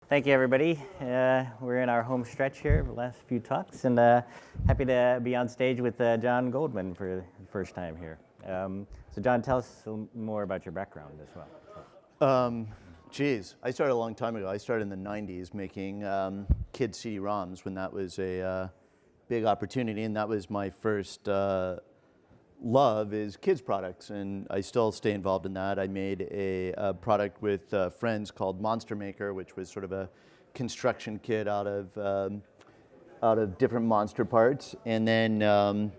Thank you, everybody. We're in our home stretch here, the last few talks, and happy to be on stage with Jon Goldman for the first time here. So Jon, tell us a little more about your background as well. Geez, I started a long time ago. I started in the 90s making kid CD-ROMs when that was a big opportunity, and that was my first love is kids products, and I still stay involved in that. I made a product with friends called Monster Maker, which was sort of a construction kit out of different monster parts. And then a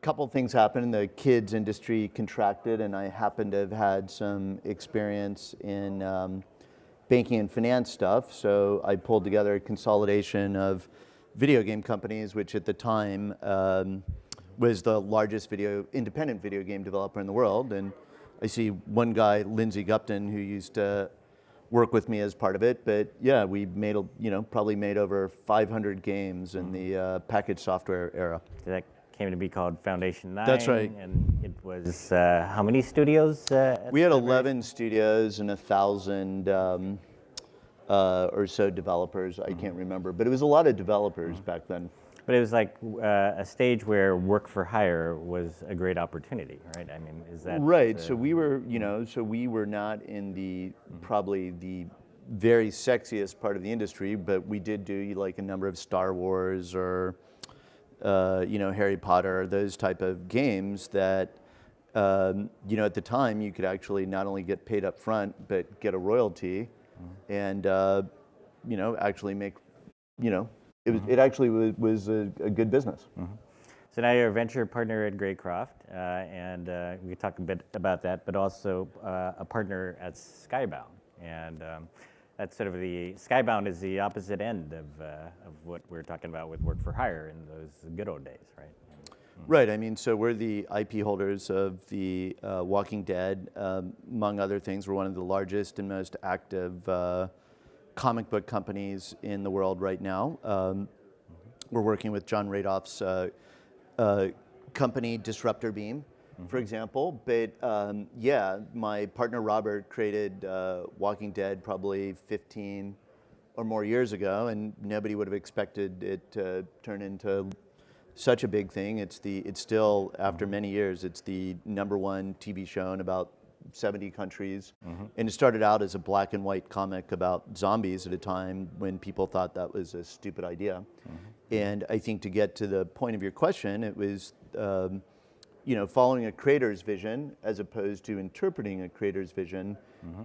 couple things happened. The kids industry contracted, and I happened to have had some experience in banking and finance stuff. So I pulled together a consolidation of video game companies, which at the time was the largest independent video game developer in the world. And I see one guy, Lindsay Gupton, who used to work with me as part of it. But yeah, we made, probably made over 500 games in the packaged software era. So that came to be called Foundation 9. That's right. And it was how many studios? We had 11 studios and 1,000 or so developers. I can't remember, but it was a lot of developers back then. But it was like a stage where work for hire was a great opportunity, right? I mean, is that right? So we were, so we were not in the probably the very sexiest part of the industry, but we did do like a number of Star Wars or Harry Potter, those type of games that at the time you could actually not only get paid up front but get a royalty, and actually make It actually was a good business. So now you're a venture partner at Greycroft, and we can talk a bit about that, but also a partner at Skybound. And that's sort of Skybound is the opposite end of what we're talking about with work for hire in those good old days, right? Right, I mean, so we're the IP holders of the Walking Dead, among other things. We're one of the largest and most active comic book companies in the world right now. We're working with John Radoff's company, Disruptor Beam, for example. But my partner Robert created Walking Dead probably 15 or more years ago, and nobody would have expected it to turn into such a big thing. It's still, after many years, it's the #1 TV show in about 70 countries. And it started out as a black and white comic about zombies at a time when people thought that was a stupid idea. And I think to get to the point of your question, it was following a creator's vision as opposed to interpreting a creator's vision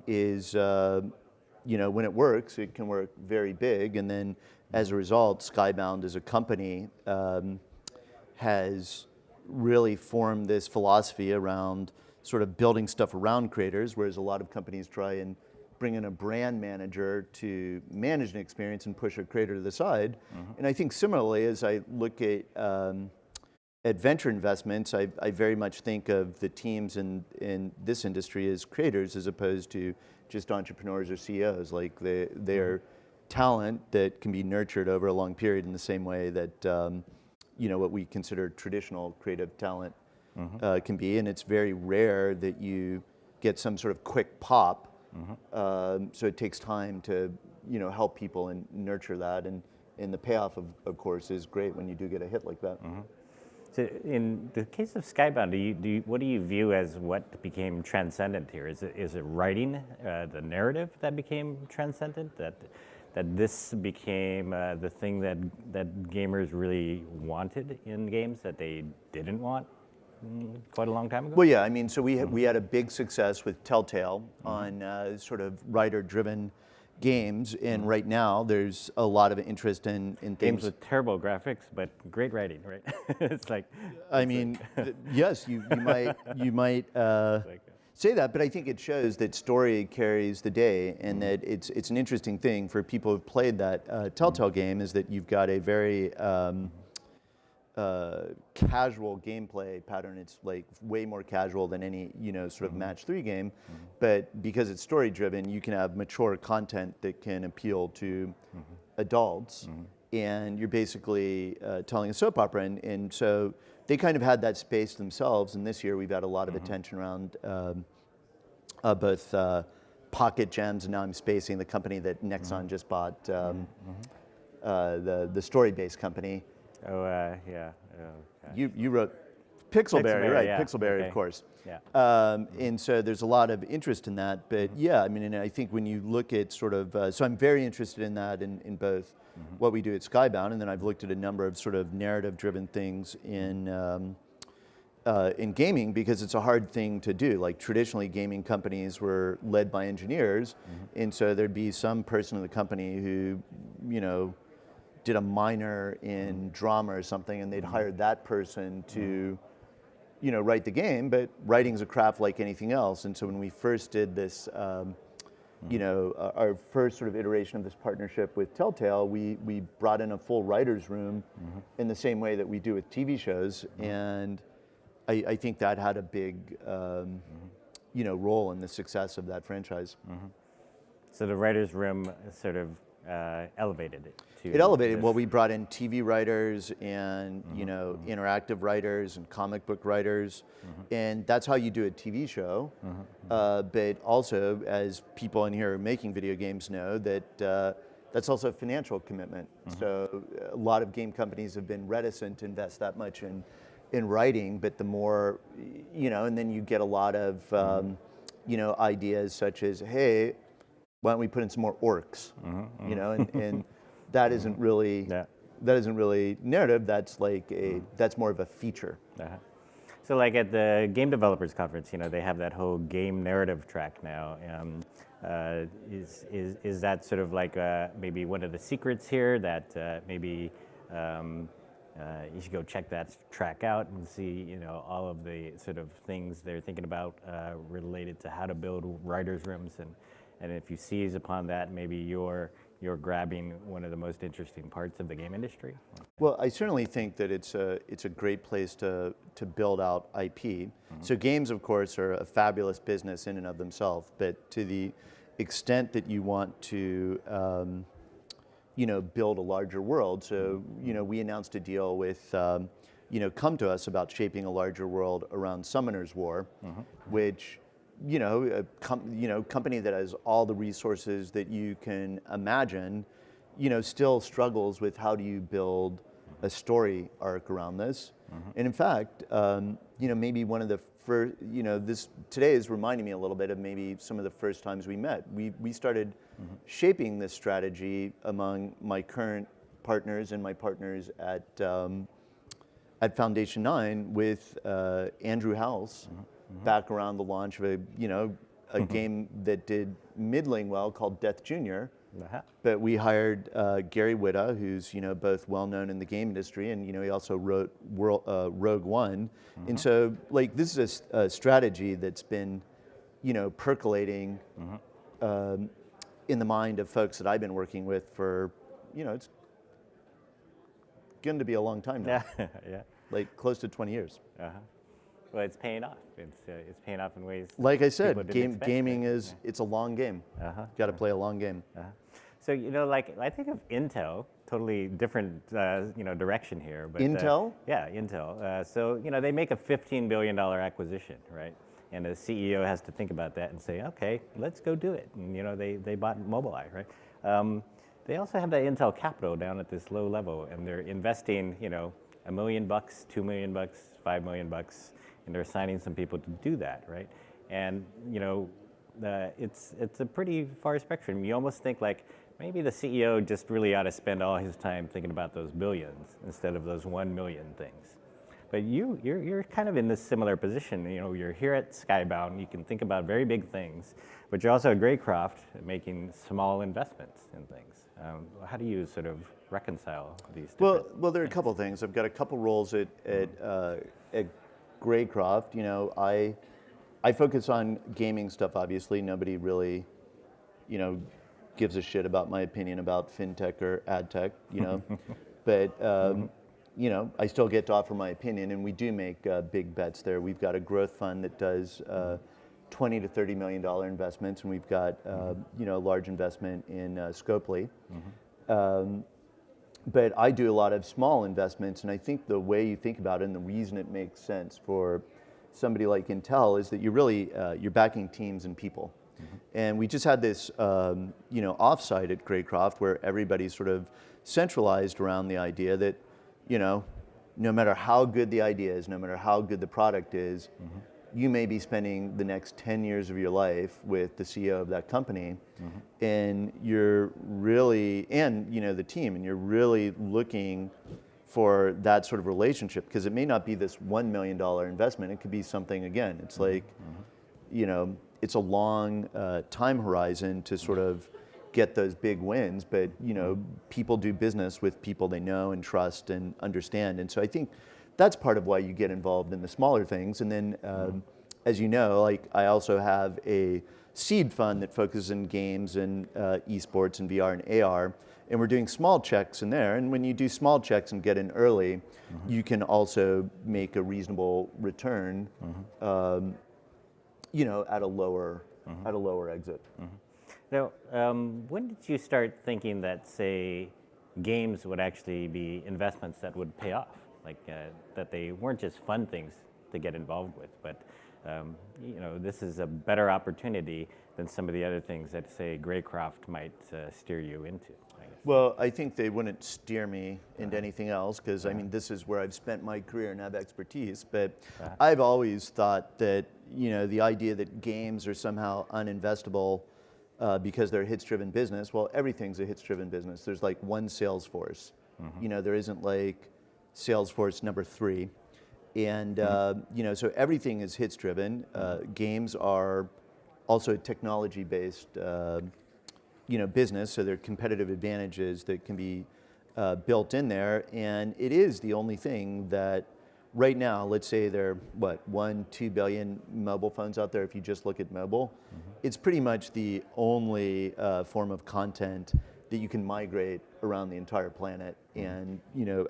is when it works, it can work very big. And then as a result, Skybound as a company has really formed this philosophy around sort of building stuff around creators, whereas a lot of companies try and bring in a brand manager to manage an experience and push a creator to the side. And I think similarly, as I look at venture investments, I very much think of the teams in this industry as creators as opposed to just entrepreneurs or CEOs. Like they're talent that can be nurtured over a long period in the same way that what we consider traditional creative talent can be, and it's very rare that you get some sort of quick pop. So it takes time to help people and nurture that, and the payoff of course is great when you do get a hit like that. So in the case of Skybound, what do you view as what became transcendent here? Is it writing the narrative that became transcendent? That this became the thing that gamers really wanted in games that they didn't want quite a long time ago? Well, yeah, I mean, so we had a big success with Telltale on sort of writer-driven games, and right now there's a lot of interest in games things with terrible graphics but great writing, right? It's like, I mean, yes, you might say that, but I think it shows that story carries the day, and that it's an interesting thing for people who've played that Telltale game, is that you've got a very casual gameplay pattern. It's like way more casual than any sort of match 3 game, but because it's story driven, you can have mature content that can appeal to adults, and you're basically telling a soap opera, and so they kind of had that space themselves. And this year we've had a lot of attention around both Pocket Gems, and now I'm spacing the company that Nexon just bought, the story-based company. Oh, yeah. Oh, You wrote Pixelberry, right? Yeah. Pixelberry, Okay. of course. Yeah. And so there's a lot of interest in that. But yeah, I mean, and I think when you look at sort of, so I'm very interested in that in both what we do at Skybound, and then I've looked at a number of sort of narrative-driven things in gaming, because it's a hard thing to do. Like traditionally, gaming companies were led by engineers, and so there'd be some person in the company who, you know, did a minor in drama or something, and they'd hired that person to, you know, write the game. But writing's a craft like anything else, and so when we first did this, you know, our first sort of iteration of this partnership with Telltale, we brought in a full writer's room in the same way that we do with TV shows, and I think that had a big, you know, role in the success of that franchise. So the writer's room sort of elevated it. It elevated. Well, we brought in TV writers and you know, interactive writers and comic book writers, and that's how you do a TV show. But also, as people in here making video games know, that that's also a financial commitment. So a lot of game companies have been reticent to invest that much in writing, but the more, you know, and then you get a lot of you know, ideas such as, hey, why don't we put in some more orcs? You know, and that isn't really that isn't really narrative. That's like that's more of a feature. So like at the Game Developers Conference, you know, they have that whole game narrative track now. Is that sort of like maybe one of the secrets here that maybe you should go check that track out and see, you know, all of the sort of things they're thinking about related to how to build writers' rooms, and if you seize upon that, maybe you're grabbing one of the most interesting parts of the game industry. Well, I certainly think that it's a great place to build out IP. So games, of course, are a fabulous business in and of themselves, but to the extent that you want to you know, build a larger world. So, you know, we announced a deal with, you know, Come To Us about shaping a larger world around Summoner's War, which, you know, company that has all the resources that you can imagine, you know, still struggles with how do you build a story arc around this. And in fact, you know, maybe one of the first, you know, this today is reminding me a little bit of maybe some of the first times we met. We started shaping this strategy among my current partners and my partners at Foundation 9 with Andrew House back around the launch of a game that did middling well called Death Jr. But we hired Gary Whitta, who's, you know, both well known in the game industry, and, you know, he also wrote Rogue One. And so, like, this is a strategy that's been, you know, percolating in the mind of folks that I've been working with for, you know, it's going to be a long time now. Like close to 20 years. Well, it's paying off. It's paying off in ways. Like I said, gaming right? is it's a long game. Got to play a long game. So, you know, like I think of Intel, totally different, you know, direction here. But Intel? Yeah, Intel. So, you know, they make a $15 billion acquisition, right? And the CEO has to think about that and say, okay, let's go do it. And, you know, they bought Mobileye, right? They also have that Intel capital down at this low level, and they're investing, you know, $1 million, $2 million, $5 million, and they're assigning some people to do that, right? And, you know, it's a pretty far spectrum. You almost think like maybe the CEO just really ought to spend all his time thinking about those billions instead of those 1 million things. But you're kind of in this similar position. You know, you're here at Skybound. You can think about very big things, but you're also at Greycroft making small investments in things. How do you sort of reconcile these? Well, there are a couple of things. I've got a couple roles at Greycroft. You know, I focus on gaming stuff. Obviously, nobody really, you know, gives a shit about my opinion about fintech or ad tech. You know, but you know, I still get to offer my opinion, and we do make big bets there. We've got a growth fund that does $20 to $30 million investments, and we've got you know, a large investment in Scopely. But I do a lot of small investments, and I think the way you think about it and the reason it makes sense for somebody like Intel is that you're really you're backing teams and people. And we just had this, offsite at Greycroft where everybody sort of centralized around the idea that, no matter how good the idea is, no matter how good the product is, you may be spending the next 10 years of your life with the CEO of that company, and you're really, and the team, and you're really looking for that sort of relationship, because it may not be this $1 million investment. It could be something, again, it's like, it's a long time horizon to sort of get those big wins, but people do business with people they know and trust and understand. And so I think that's part of why you get involved in the smaller things. And then, as you know, like I also have a seed fund that focuses in games and eSports and VR and AR, and we're doing small checks in there. And when you do small checks and get in early, you can also make a reasonable return, at a lower exit. Now, when did you start thinking that, say, games would actually be investments that would pay off? Like that they weren't just fun things to get involved with, but this is a better opportunity than some of the other things that, say, Greycroft might steer you into, I guess. Well, I think they wouldn't steer me into anything else, because this is where I've spent my career and have expertise. But I've always thought that the idea that games are somehow uninvestable because they're a hits-driven business. Well, everything's a hits-driven business. There's like one Salesforce. There isn't like Salesforce number 3. And, so everything is hits-driven. Games are also a technology-based, business, so there are competitive advantages that can be built in there. And it is the only thing that right now, let's say there are, 1-2 billion mobile phones out there if you just look at mobile. It's pretty much the only form of content that you can migrate around the entire planet and,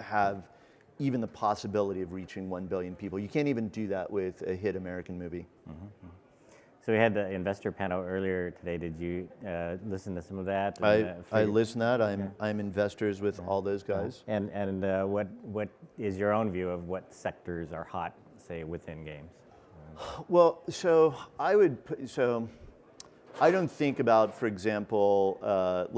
have even the possibility of reaching 1 billion people. You can't even do that with a hit American movie. So we had the investor panel earlier today. Did you listen to some of that? I listen to that. I'm investors with all those guys. And what is your own view of what sectors are hot, say, within games? Well, so I don't think about, for example, all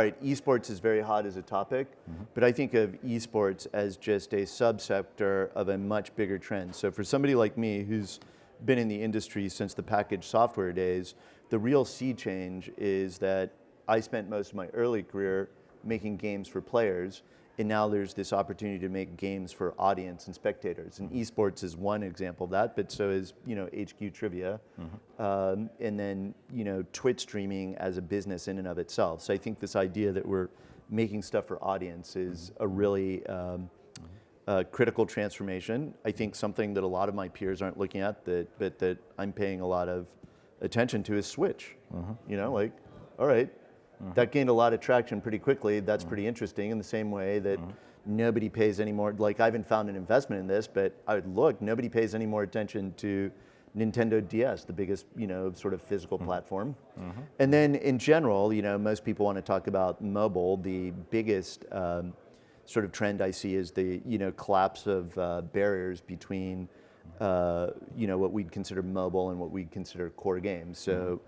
right, eSports is very hot as a topic, but I think of eSports as just a subsector of a much bigger trend. So for somebody like me who's been in the industry since the packaged software days, the real sea change is that I spent most of my early career making games for players, and now there's this opportunity to make games for audience and spectators. And eSports is one example of that, but so is HQ Trivia, and then Twitch streaming as a business in and of itself. So I think this idea that we're making stuff for audience is a really critical transformation. I think something that a lot of my peers aren't looking at, but that I'm paying a lot of attention to, is Switch. All right, that gained a lot of traction pretty quickly. That's pretty interesting, in the same way that nobody pays any more, like I haven't found an investment in this, but I would look, nobody pays any more attention to Nintendo DS, the biggest, sort of physical platform. And then in general, most people want to talk about mobile. The biggest sort of trend I see is the collapse of barriers between what we'd consider mobile and what we'd consider core games. So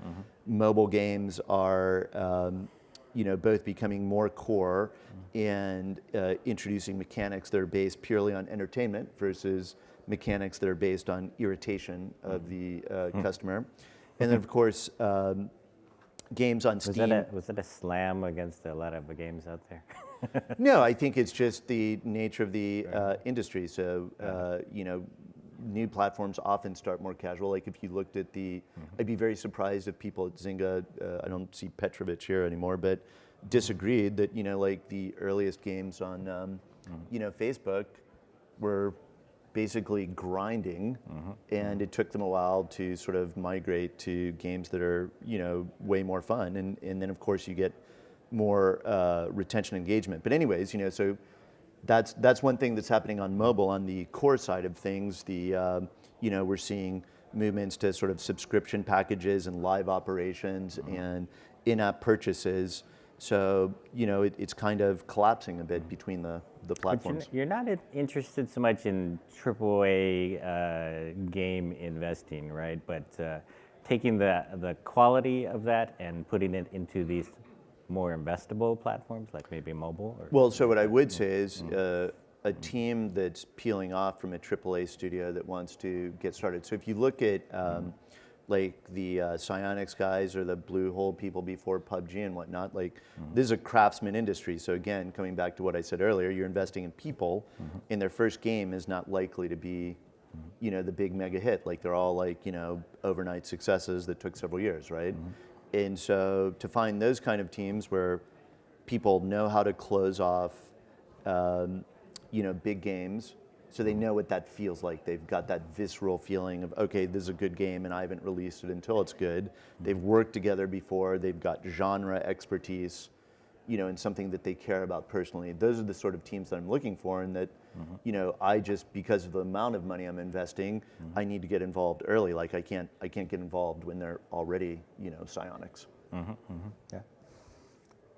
mobile games are both becoming more core and introducing mechanics that are based purely on entertainment versus mechanics that are based on irritation of the customer. And then of course games on Steam. Was it a slam against a lot of the games out there? No, I think it's just the nature of the industry. So, new platforms often start more casual. Like if you looked at I'd be very surprised if people at Zynga, I don't see Petrovich here anymore, but disagreed that, like the earliest games on, Facebook were basically grinding, and it took them a while to sort of migrate to games that are, way more fun. And then of course you get more retention engagement. But anyways, so that's one thing that's happening on mobile. On the core side of things, we're seeing movements to sort of subscription packages and live operations and in-app purchases. So, it's kind of collapsing a bit between the platforms. But you're not interested so much in AAA game investing, right? But taking the quality of that and putting it into these more investable platforms, like maybe mobile? Or? Well, so what I would say is a team that's peeling off from a AAA studio that wants to get started. So if you look at like the Psyonix guys or the Blue Hole people before PUBG and whatnot, like this is a craftsman industry. So again, coming back to what I said earlier, you're investing in people, and their first game is not likely to be, you know, the big mega hit. Like they're all like, you know, overnight successes that took several years, right? And so to find those kind of teams where people know how to close off, you know, big games, so they know what that feels like. They've got that visceral feeling of, okay, this is a good game and I haven't released it until it's good. They've worked together before, they've got genre expertise, you know, and something that they care about personally. Those are the sort of teams that I'm looking for, and that, you know, I just, because of the amount of money I'm investing, I need to get involved early. Like I can't get involved when they're already, you know, Psyonix. Yeah.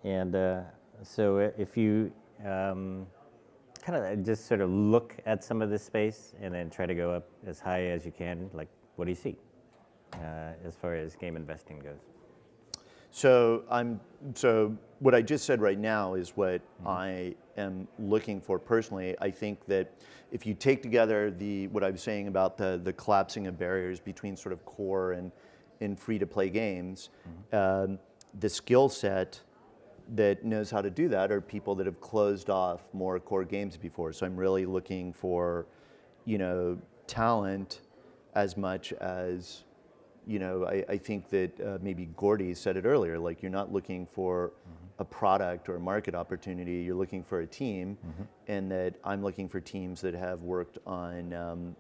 And so if you kind of just sort of look at some of this space and then try to go up as high as you can, like what do you see as far as game investing goes? So what I just said right now is what I am looking for personally. I think that if you take together what I was saying about the collapsing of barriers between sort of core and free-to-play games, the skill set that knows how to do that are people that have closed off more core games before. So I'm really looking for, you know, talent as much as, you know, I think that maybe Gordy said it earlier, like you're not looking for a product or a market opportunity, you're looking for a team, and that I'm looking for teams that have worked on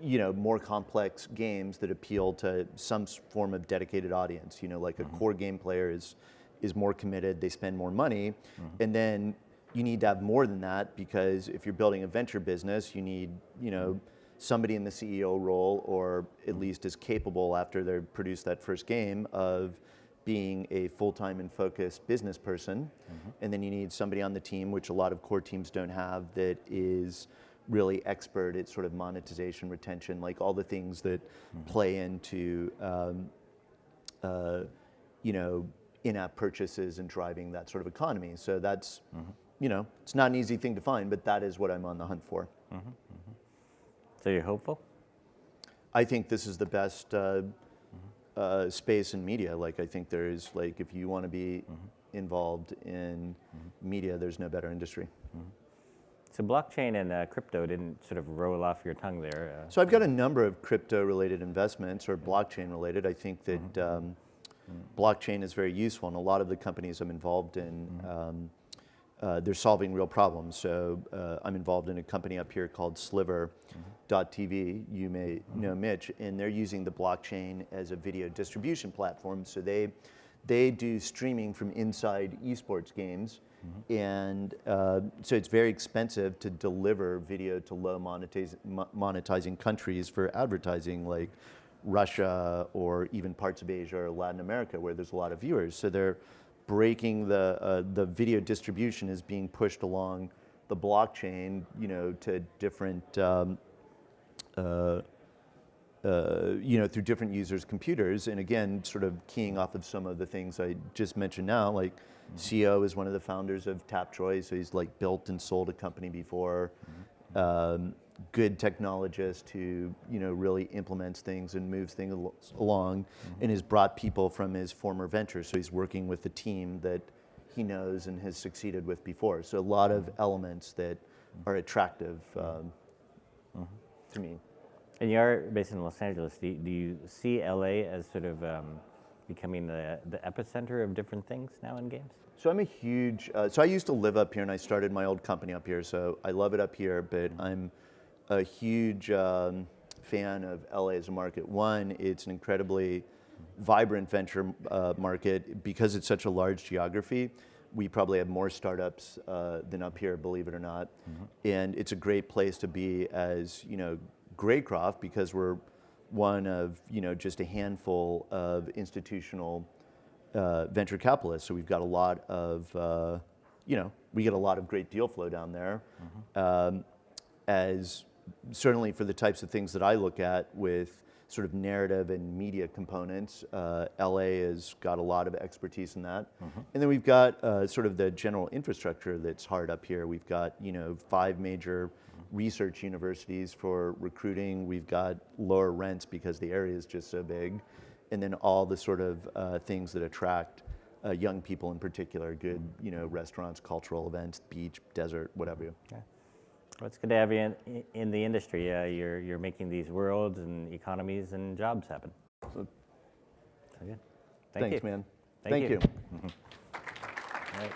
you know, more complex games that appeal to some form of dedicated audience. You know, like a core game player is more committed, they spend more money, and then you need to have more than that, because if you're building a venture business, you need, you know, somebody in the CEO role, or at least is capable after they've produced that first game, of being a full-time and focused business person. And then you need somebody on the team, which a lot of core teams don't have, that is really expert at sort of monetization, retention, like all the things that play into you know, in-app purchases and driving that sort of economy. So that's, you know, it's not an easy thing to find, but that is what I'm on the hunt for. So you're hopeful? I think this is the best space in media. Like I think there is, like, if you want to be involved in media, there's no better industry. So blockchain and crypto didn't sort of roll off your tongue there. So I've got a number of crypto-related investments, or blockchain-related. I think that blockchain is very useful, and a lot of the companies I'm involved in, they're solving real problems. So I'm involved in a company up here called Sliver.tv. You may know Mitch, and they're using the blockchain as a video distribution platform. So they do streaming from inside eSports games. And so it's very expensive to deliver video to low monetizing countries for advertising, like Russia or even parts of Asia or Latin America, where there's a lot of viewers. So they're breaking the video distribution is being pushed along the blockchain, you know, to different you know, through different users' computers. And again, sort of keying off of some of the things I just mentioned now, like CEO is one of the founders of Tapjoy, so he's like built and sold a company before. Good technologist who, you know, really implements things and moves things along, and has brought people from his former venture. So he's working with a team that he knows and has succeeded with before. So a lot of elements that are attractive to me. And you are based in Los Angeles. Do you see LA as sort of becoming the epicenter of different things now in games? So I'm a huge, so I used to live up here, and I started my old company up here, so I love it up here, but I'm a huge fan of LA as a market. One, it's an incredibly vibrant venture market. Because it's such a large geography, we probably have more startups than up here, believe it or not. And it's a great place to be as, you know, Greycroft, because we're one of, you know, just a handful of institutional venture capitalists. So we've got a lot of, you know, we get a lot of great deal flow down there. As certainly for the types of things that I look at with sort of narrative and media components, LA has got a lot of expertise in that. And then we've got sort of the general infrastructure that's hard up here. We've got 5 major research universities for recruiting. We've got lower rents because the area is just so big. And then all the sort of things that attract young people in particular, good restaurants, cultural events, beach, desert, whatever. Okay. Well, it's good to have you in the industry. You're making these worlds and economies and jobs happen. So, good. thanks, man. Thank you. you. All right.